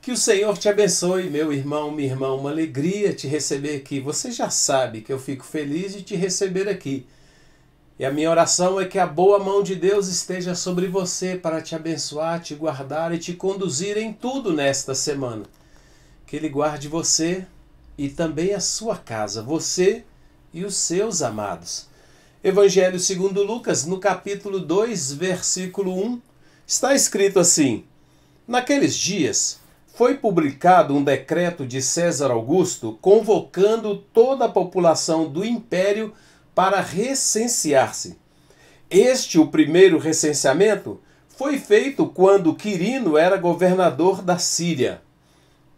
Que o Senhor te abençoe, meu irmão, minha irmã. Uma alegria te receber aqui. Você já sabe que eu fico feliz de te receber aqui. E a minha oração é que a boa mão de Deus esteja sobre você para te abençoar, te guardar e te conduzir em tudo nesta semana. Que Ele guarde você e também a sua casa, você e os seus amados. Evangelho segundo Lucas, no capítulo 2, versículo 1, está escrito assim: Naqueles dias foi publicado um decreto de César Augusto convocando toda a população do império para recensear-se. O primeiro recenseamento, foi feito quando Quirino era governador da Síria.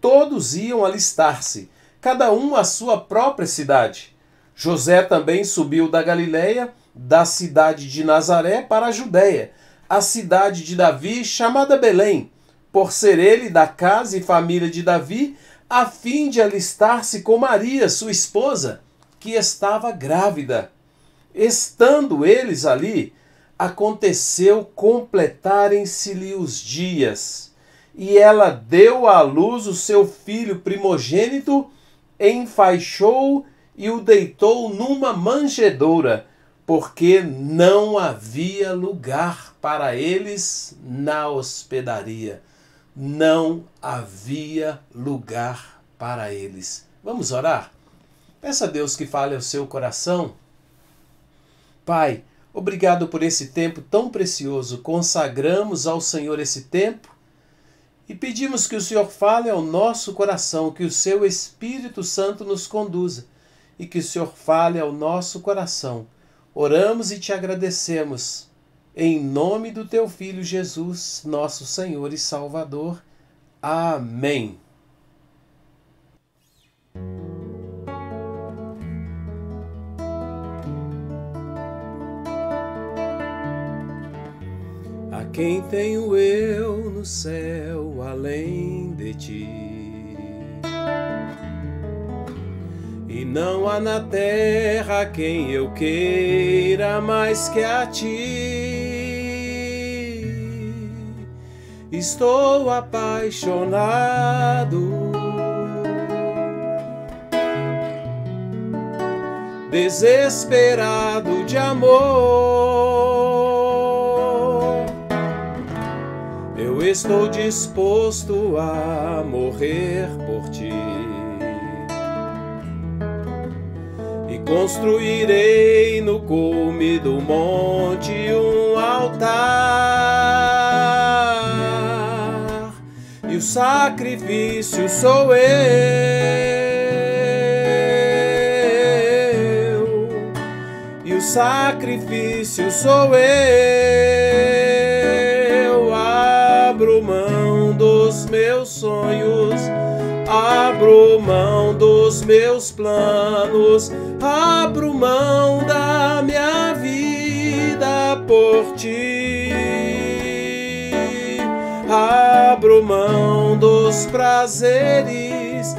Todos iam alistar-se, cada um à sua própria cidade. José também subiu da Galileia, da cidade de Nazaré, para a Judéia, a cidade de Davi, chamada Belém, por ser ele da casa e família de Davi, a fim de alistar-se com Maria, sua esposa, que estava grávida. Estando eles ali, aconteceu completarem-se-lhe os dias, e ela deu à luz o seu filho primogênito, enfaixou e o deitou numa manjedoura, porque não havia lugar para eles na hospedaria. Não havia lugar para eles. Vamos orar? Peça a Deus que fale ao seu coração. Pai, obrigado por esse tempo tão precioso. Consagramos ao Senhor esse tempo e pedimos que o Senhor fale ao nosso coração, que o seu Espírito Santo nos conduza e que o Senhor fale ao nosso coração. Oramos e te agradecemos. Em nome do teu Filho Jesus, nosso Senhor e Salvador. Amém. A quem tenho eu no céu além de ti? E não há na terra quem eu queira mais que a ti. Estou apaixonado, desesperado de amor. Eu estou disposto a morrer por ti. Construirei no cume do monte um altar, e o sacrifício sou eu, e o sacrifício sou eu. Abro mão dos meus sonhos, abro mão dos meus planos, abro mão da minha vida por ti. Abro mão dos prazeres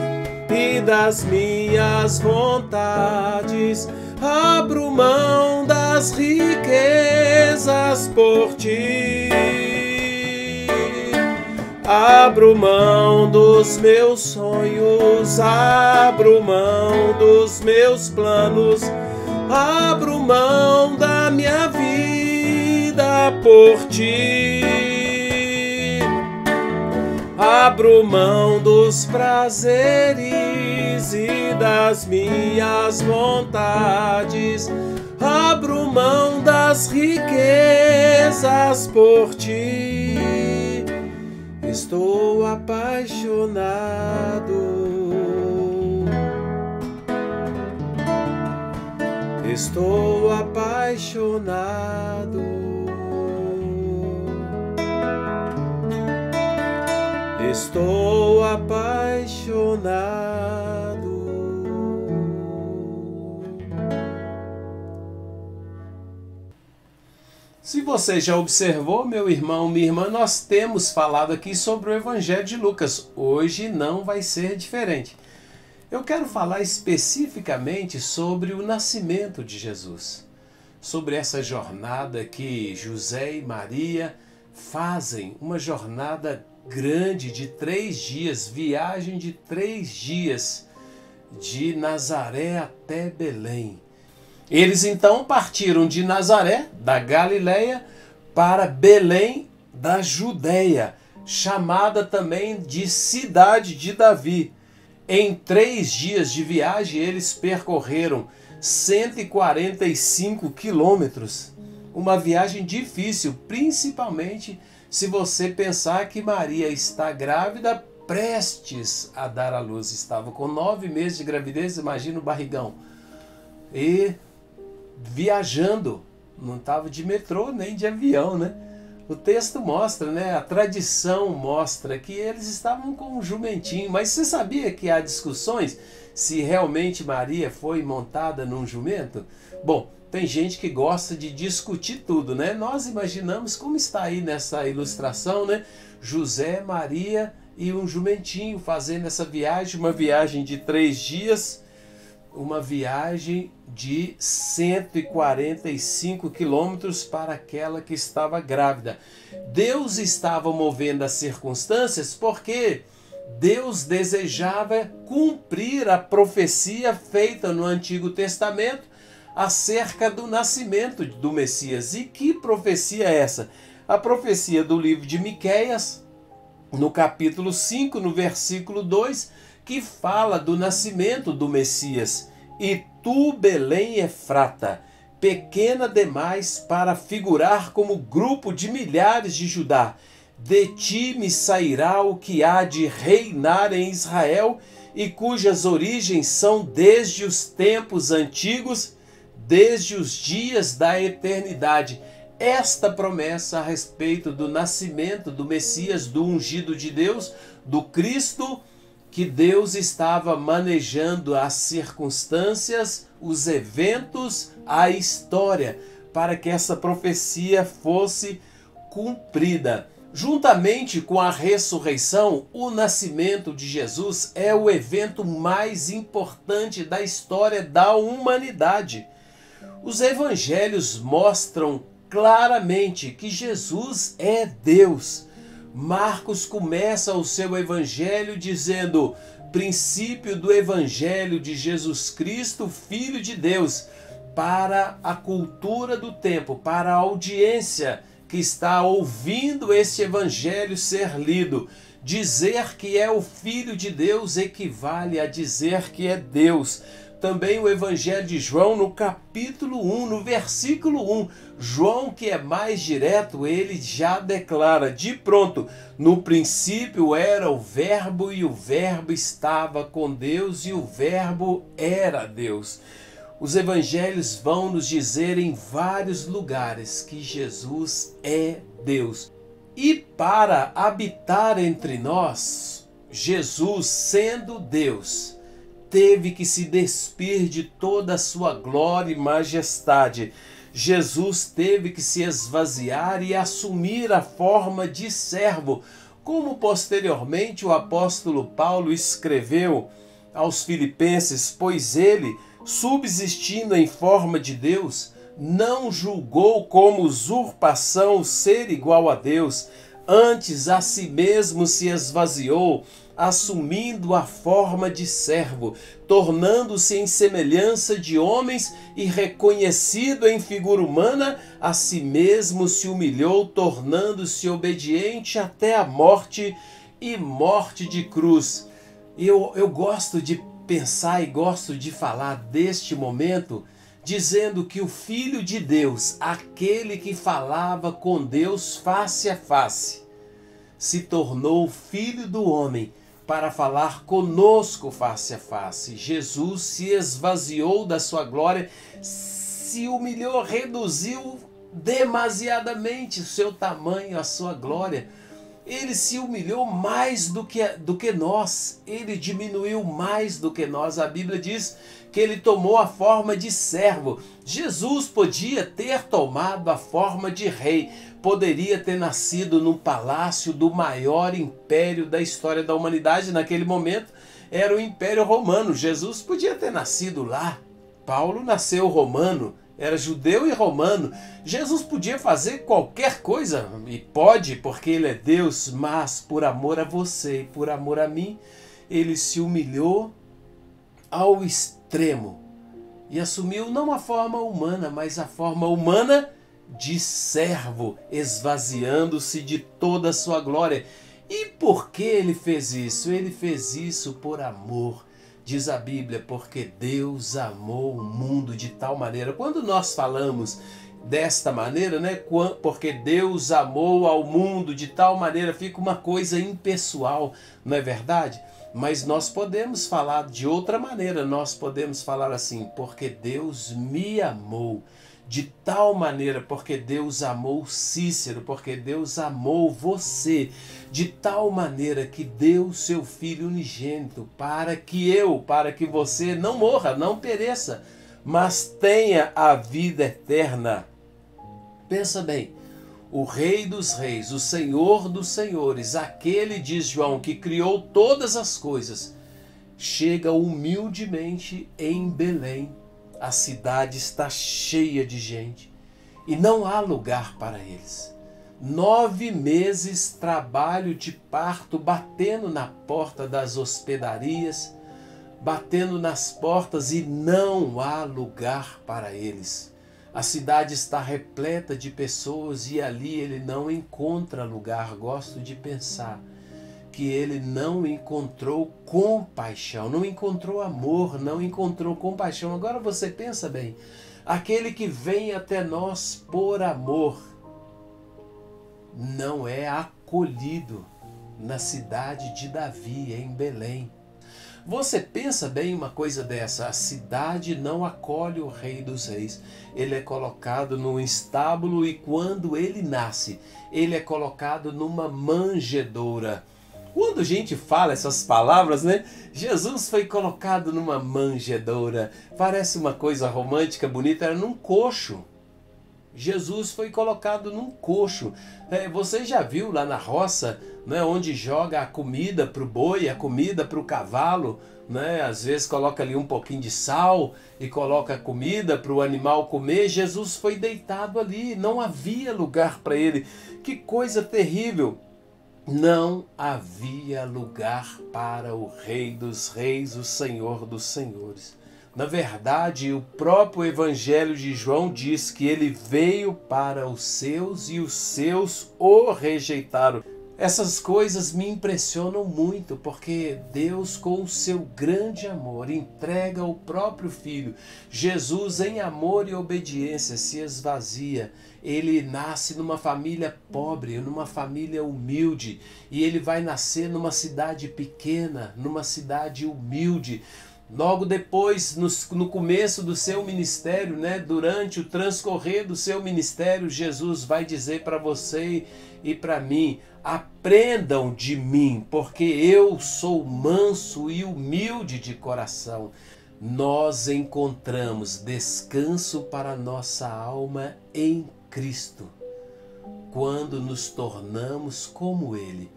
e das minhas vontades, abro mão das riquezas por ti. Abro mão dos meus sonhos, abro mão dos meus planos, abro mão da minha vida por ti. Abro mão dos prazeres e das minhas vontades, abro mão das riquezas por ti. Estou apaixonado, estou apaixonado, estou apaixonado. Se você já observou, meu irmão, minha irmã, nós temos falado aqui sobre o Evangelho de Lucas. Hoje não vai ser diferente. Eu quero falar especificamente sobre o nascimento de Jesus, sobre essa jornada que José e Maria fazem uma jornada grande de 3 dias, viagem de 3 dias, de Nazaré até Belém. Eles então partiram de Nazaré, da Galileia, para Belém da Judéia, chamada também de Cidade de Davi. Em 3 dias de viagem, eles percorreram 145 quilômetros. Uma viagem difícil, principalmente se você pensar que Maria está grávida, prestes a dar à luz. Estava com 9 meses de gravidez, imagina o barrigão. E viajando, não estava de metrô nem de avião, né? O texto mostra, né? A tradição mostra que eles estavam com um jumentinho. Mas você sabia que há discussões se realmente Maria foi montada num jumento? Bom, tem gente que gosta de discutir tudo, né? Nós imaginamos como está aí nessa ilustração, né? José, Maria e um jumentinho fazendo essa viagem, uma viagem de 3 dias, uma viagem de 145 quilômetros para aquela que estava grávida. Deus estava movendo as circunstâncias porque Deus desejava cumprir a profecia feita no Antigo Testamento acerca do nascimento do Messias. E que profecia é essa? A profecia do livro de Miqueias, no capítulo 5, no versículo 2, que fala do nascimento do Messias. E tu, Belém Efrata, pequena demais para figurar como grupo de milhares de Judá, de ti me sairá o que há de reinar em Israel e cujas origens são desde os tempos antigos, desde os dias da eternidade. Esta promessa a respeito do nascimento do Messias, do ungido de Deus, do Cristo, que Deus estava manejando as circunstâncias, os eventos, a história, para que essa profecia fosse cumprida. Juntamente com a ressurreição, o nascimento de Jesus é o evento mais importante da história da humanidade. Os evangelhos mostram claramente que Jesus é Deus. Marcos começa o seu evangelho dizendo: princípio do evangelho de Jesus Cristo, Filho de Deus, para a cultura do tempo, para a audiência que está ouvindo esse evangelho ser lido. Dizer que é o Filho de Deus equivale a dizer que é Deus. Também o Evangelho de João, no capítulo 1, no versículo 1. João, que é mais direto, ele já declara de pronto: no princípio era o Verbo, e o Verbo estava com Deus, e o Verbo era Deus. Os evangelhos vão nos dizer em vários lugares que Jesus é Deus. E para habitar entre nós, Jesus, sendo Deus, teve que se despir de toda a sua glória e majestade. Jesus teve que se esvaziar e assumir a forma de servo, como posteriormente o apóstolo Paulo escreveu aos Filipenses, pois ele, subsistindo em forma de Deus, não julgou como usurpação ser igual a Deus, antes a si mesmo se esvaziou, assumindo a forma de servo, tornando-se em semelhança de homens e reconhecido em figura humana, a si mesmo se humilhou, tornando-se obediente até a morte e morte de cruz. Eu gosto de pensar e gosto de falar deste momento dizendo que o Filho de Deus, aquele que falava com Deus face a face, se tornou filho do homem para falar conosco face a face. Jesus se esvaziou da sua glória, se humilhou, reduziu demasiadamente o seu tamanho, a sua glória. Ele se humilhou mais do que nós, ele diminuiu mais do que nós. A Bíblia diz que ele tomou a forma de servo. Jesus podia ter tomado a forma de rei, poderia ter nascido no palácio do maior império da história da humanidade. Naquele momento era o Império Romano. Jesus podia ter nascido lá. Paulo nasceu romano, era judeu e romano. Jesus podia fazer qualquer coisa, e pode, porque ele é Deus, mas por amor a você e por amor a mim, ele se humilhou ao extremo e assumiu não a forma humana, mas a forma humana de servo, esvaziando-se de toda a sua glória. E por que ele fez isso? Ele fez isso por amor. Diz a Bíblia, porque Deus amou o mundo de tal maneira. Quando nós falamos desta maneira, né? Porque Deus amou ao mundo de tal maneira, fica uma coisa impessoal, não é verdade? Mas nós podemos falar de outra maneira, nós podemos falar assim, porque Deus me amou de tal maneira, porque Deus amou Cícero, porque Deus amou você, de tal maneira que deu seu Filho unigênito, para que você não morra, não pereça, mas tenha a vida eterna. Pensa bem, o Rei dos Reis, o Senhor dos Senhores, aquele, diz João, que criou todas as coisas, chega humildemente em Belém. A cidade está cheia de gente e não há lugar para eles. 9 meses trabalho de parto, batendo na porta das hospedarias, batendo nas portas, e não há lugar para eles. A cidade está repleta de pessoas e ali ele não encontra lugar. Gosto de pensar que ele não encontrou compaixão, não encontrou amor, não encontrou compaixão. Agora você pensa bem, aquele que vem até nós por amor não é acolhido na cidade de Davi, em Belém. Você pensa bem uma coisa dessa, a cidade não acolhe o Rei dos Reis. Ele é colocado num estábulo e quando ele nasce, ele é colocado numa manjedoura. Quando a gente fala essas palavras, né? Jesus foi colocado numa manjedoura. Parece uma coisa romântica, bonita, era num coxo. Jesus foi colocado num coxo. Você já viu lá na roça, né, onde joga a comida para o boi, a comida para o cavalo, né? Às vezes coloca ali um pouquinho de sal e coloca a comida para o animal comer. Jesus foi deitado ali, não havia lugar para ele. Que coisa terrível! Não havia lugar para o Rei dos Reis, o Senhor dos Senhores. Na verdade, o próprio Evangelho de João diz que ele veio para os seus e os seus o rejeitaram. Essas coisas me impressionam muito, porque Deus, com o seu grande amor, entrega o próprio Filho. Jesus, em amor e obediência, se esvazia. Ele nasce numa família pobre, numa família humilde, e ele vai nascer numa cidade pequena, numa cidade humilde. Logo depois, no começo do seu ministério, né, durante o transcorrer do seu ministério, Jesus vai dizer para você e para mim: aprendam de mim, porque eu sou manso e humilde de coração. Nós encontramos descanso para nossa alma em Cristo, quando nos tornamos como Ele,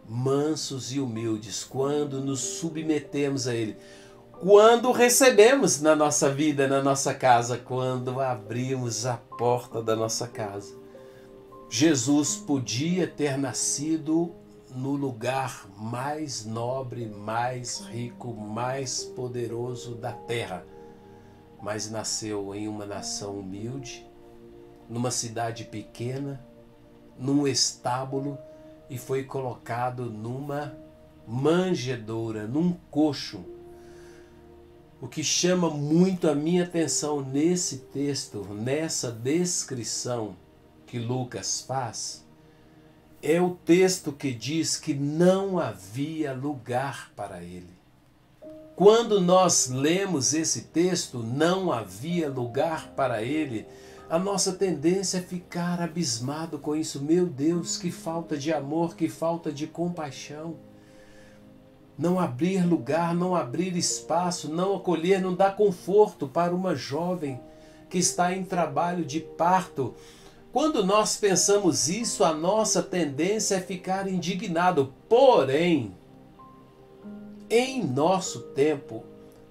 mansos e humildes, quando nos submetemos a Ele. Quando recebemos na nossa vida, na nossa casa, quando abrimos a porta da nossa casa. Jesus podia ter nascido no lugar mais nobre, mais rico, mais poderoso da terra, mas nasceu em uma nação humilde, numa cidade pequena, num estábulo, e foi colocado numa manjedoura, num coxo. O que chama muito a minha atenção nesse texto, nessa descrição que Lucas faz, é o texto que diz que não havia lugar para ele. Quando nós lemos esse texto, não havia lugar para ele, a nossa tendência é ficar abismado com isso. Meu Deus, que falta de amor, que falta de compaixão. Não abrir lugar, não abrir espaço, não acolher, não dar conforto para uma jovem que está em trabalho de parto. Quando nós pensamos isso, a nossa tendência é ficar indignado. Porém, em nosso tempo,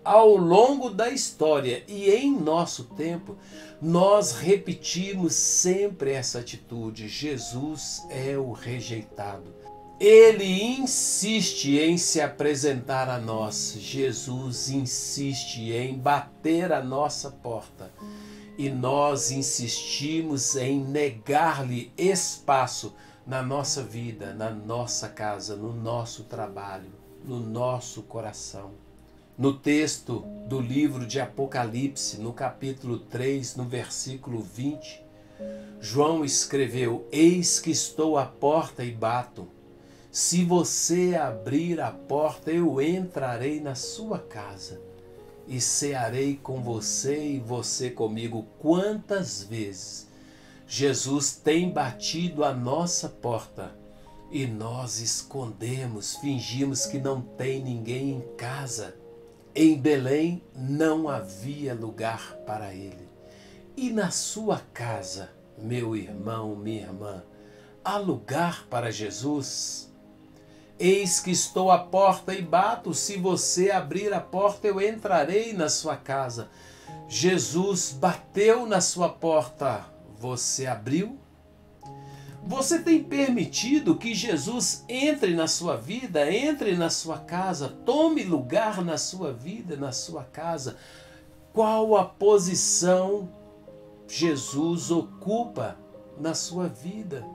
ao longo da história e em nosso tempo, nós repetimos sempre essa atitude. Jesus é o rejeitado. Ele insiste em se apresentar a nós. Jesus insiste em bater a nossa porta. E nós insistimos em negar-lhe espaço na nossa vida, na nossa casa, no nosso trabalho, no nosso coração. No texto do livro de Apocalipse, no capítulo 3, no versículo 20, João escreveu: Eis que estou à porta e bato. Se você abrir a porta, eu entrarei na sua casa e cearei com você e você comigo. Quantas vezes Jesus tem batido a nossa porta e nós escondemos, fingimos que não tem ninguém em casa. Em Belém não havia lugar para ele. E na sua casa, meu irmão, minha irmã, há lugar para Jesus? Eis que estou à porta e bato. Se você abrir a porta, eu entrarei na sua casa. Jesus bateu na sua porta. Você abriu? Você tem permitido que Jesus entre na sua vida, entre na sua casa, tome lugar na sua vida, na sua casa? Qual a posição Jesus ocupa na sua vida?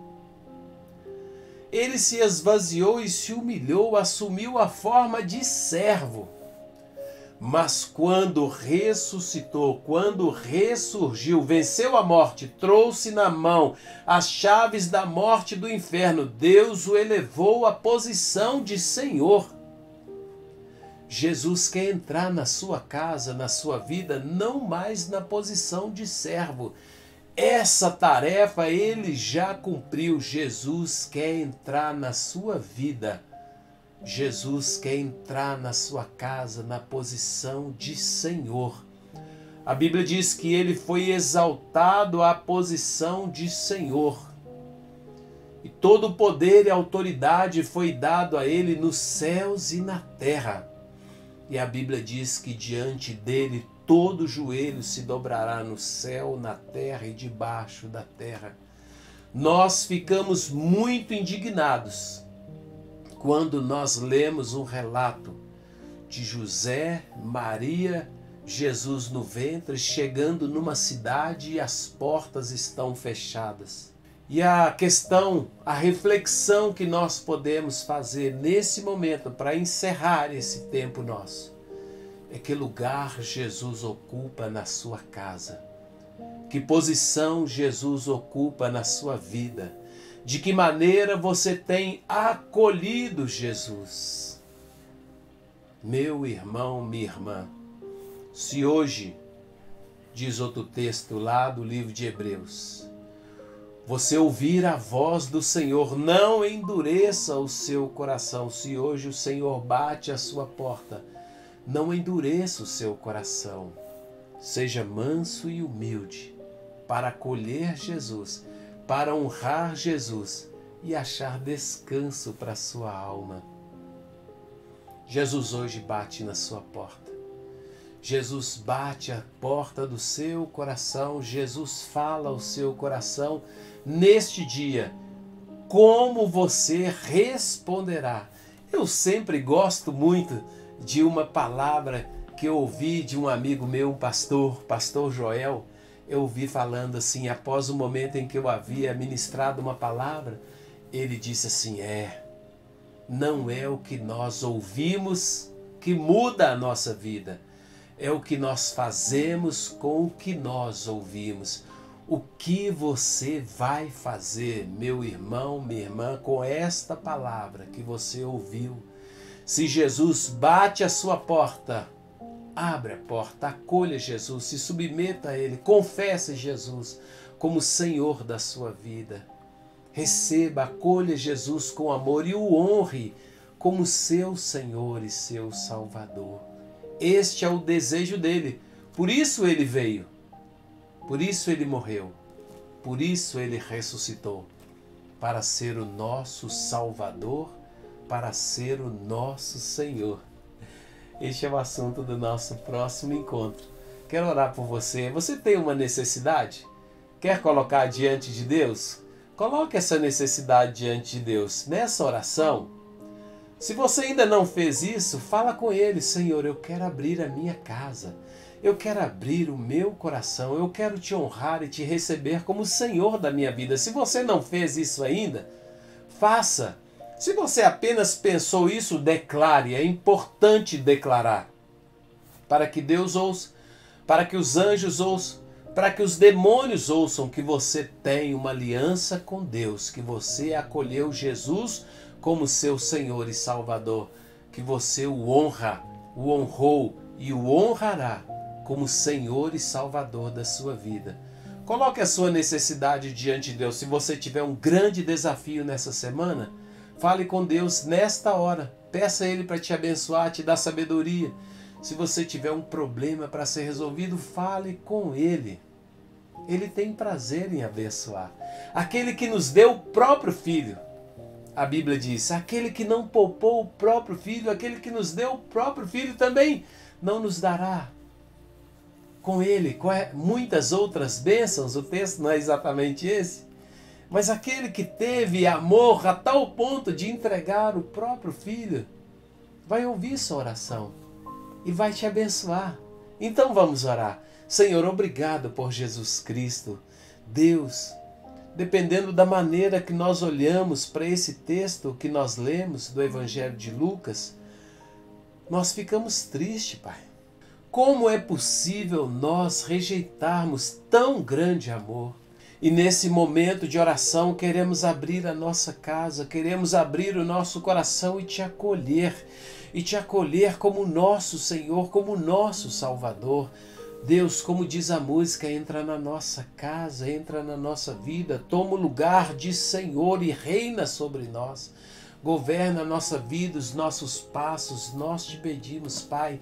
Ele se esvaziou e se humilhou, assumiu a forma de servo. Mas quando ressuscitou, quando ressurgiu, venceu a morte, trouxe na mão as chaves da morte e do inferno, Deus o elevou à posição de Senhor. Jesus quer entrar na sua casa, na sua vida, não mais na posição de servo. Essa tarefa ele já cumpriu. Jesus quer entrar na sua vida. Jesus quer entrar na sua casa na posição de Senhor. A Bíblia diz que ele foi exaltado à posição de Senhor. E todo o poder e autoridade foi dado a ele nos céus e na terra. E a Bíblia diz que diante dele todo joelho se dobrará no céu, na terra e debaixo da terra. Nós ficamos muito indignados quando nós lemos um relato de José, Maria, Jesus no ventre, chegando numa cidade e as portas estão fechadas. E a questão, a reflexão que nós podemos fazer nesse momento para encerrar esse tempo nosso, é que lugar Jesus ocupa na sua casa? Que posição Jesus ocupa na sua vida? De que maneira você tem acolhido Jesus? Meu irmão, minha irmã, se hoje, diz outro texto lá do livro de Hebreus, você ouvir a voz do Senhor, não endureça o seu coração. Se hoje o Senhor bate à sua porta, não endureça o seu coração. Seja manso e humilde para acolher Jesus, para honrar Jesus e achar descanso para a sua alma. Jesus hoje bate na sua porta. Jesus bate a porta do seu coração. Jesus fala ao seu coração neste dia. Como você responderá? Eu sempre gosto muito de uma palavra que eu ouvi de um amigo meu, um pastor Joel. Eu ouvi falando assim, após o momento em que eu havia ministrado uma palavra, ele disse assim, não é o que nós ouvimos que muda a nossa vida, é o que nós fazemos com o que nós ouvimos. O que você vai fazer, meu irmão, minha irmã, com esta palavra que você ouviu? Se Jesus bate a sua porta, abre a porta, acolha Jesus, se submeta a Ele, confesse Jesus como Senhor da sua vida. Receba, acolha Jesus com amor e o honre como seu Senhor e seu Salvador. Este é o desejo dele, por isso ele veio, por isso ele morreu, por isso ele ressuscitou, para ser o nosso Salvador, para ser o nosso Senhor. Este é o assunto do nosso próximo encontro. Quero orar por você. Você tem uma necessidade? Quer colocar diante de Deus? Coloque essa necessidade diante de Deus. Nessa oração, se você ainda não fez isso, fala com Ele: Senhor, eu quero abrir a minha casa. Eu quero abrir o meu coração. Eu quero te honrar e te receber como Senhor da minha vida. Se você não fez isso ainda, faça. Se você apenas pensou isso, declare. É importante declarar. Para que Deus ouça, para que os anjos ouçam, para que os demônios ouçam que você tem uma aliança com Deus, que você acolheu Jesus como seu Senhor e Salvador, que você o honra, o honrou e o honrará como Senhor e Salvador da sua vida. Coloque a sua necessidade diante de Deus. Se você tiver um grande desafio nessa semana, fale com Deus nesta hora. Peça a Ele para te abençoar, te dar sabedoria. Se você tiver um problema para ser resolvido, fale com Ele. Ele tem prazer em abençoar. Aquele que nos deu o próprio Filho. A Bíblia diz: aquele que não poupou o próprio Filho, aquele que nos deu o próprio Filho também não nos dará com Ele muitas outras bênçãos. O texto não é exatamente esse. Mas aquele que teve amor a tal ponto de entregar o próprio Filho, vai ouvir sua oração e vai te abençoar. Então vamos orar. Senhor, obrigado por Jesus Cristo. Deus, dependendo da maneira que nós olhamos para esse texto que nós lemos do Evangelho de Lucas, nós ficamos tristes, Pai. Como é possível nós rejeitarmos tão grande amor? E nesse momento de oração queremos abrir a nossa casa, queremos abrir o nosso coração e te acolher como nosso Senhor, como nosso Salvador. Deus, como diz a música, entra na nossa casa, entra na nossa vida, toma o lugar de Senhor e reina sobre nós. Governa a nossa vida, os nossos passos. Nós te pedimos, Pai,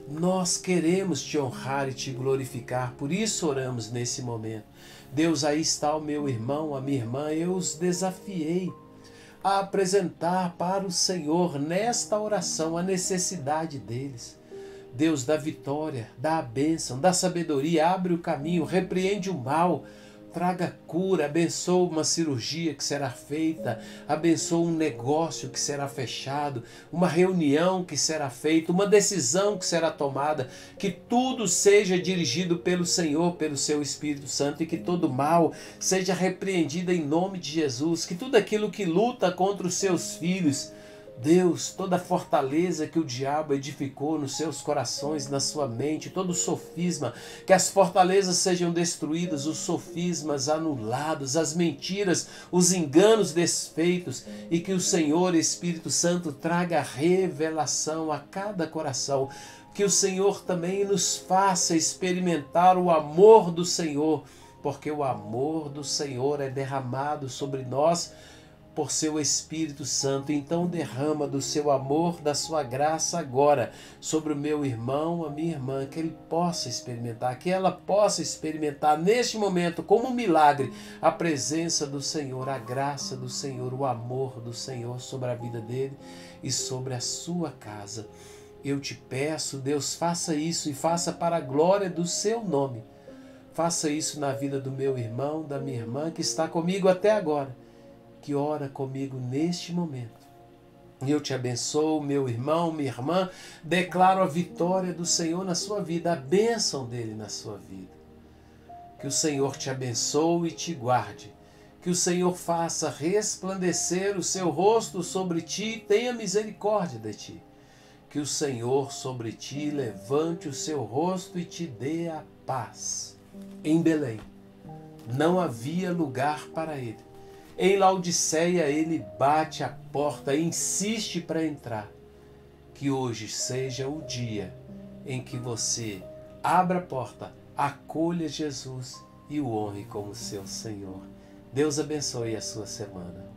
nós queremos te honrar e te glorificar, por isso oramos nesse momento. Deus, aí está o meu irmão, a minha irmã, eu os desafiei a apresentar para o Senhor nesta oração a necessidade deles. Deus, dá vitória, dá a bênção, dá sabedoria, abre o caminho, repreende o mal, traga cura, abençoa uma cirurgia que será feita, abençoa um negócio que será fechado, uma reunião que será feita, uma decisão que será tomada, que tudo seja dirigido pelo Senhor, pelo seu Espírito Santo, e que todo mal seja repreendido em nome de Jesus, que tudo aquilo que luta contra os seus filhos, Deus, toda a fortaleza que o diabo edificou nos seus corações, na sua mente, todo o sofisma, que as fortalezas sejam destruídas, os sofismas anulados, as mentiras, os enganos desfeitos, e que o Senhor Espírito Santo traga revelação a cada coração, que o Senhor também nos faça experimentar o amor do Senhor, porque o amor do Senhor é derramado sobre nós por seu Espírito Santo. Então derrama do seu amor, da sua graça agora sobre o meu irmão, a minha irmã, que ele possa experimentar, que ela possa experimentar neste momento como um milagre a presença do Senhor, a graça do Senhor, o amor do Senhor sobre a vida dele e sobre a sua casa. Eu te peço, Deus, faça isso e faça para a glória do seu nome. Faça isso na vida do meu irmão, da minha irmã que está comigo até agora, que ora comigo neste momento. Eu te abençoo, meu irmão, minha irmã, declaro a vitória do Senhor na sua vida, a bênção dele na sua vida. Que o Senhor te abençoe e te guarde. Que o Senhor faça resplandecer o seu rosto sobre ti e tenha misericórdia de ti. Que o Senhor sobre ti levante o seu rosto e te dê a paz. Em Belém não havia lugar para ele. Em Laodiceia ele bate a porta e insiste para entrar. Que hoje seja o dia em que você abra a porta, acolha Jesus e o honre como seu Senhor. Deus abençoe a sua semana.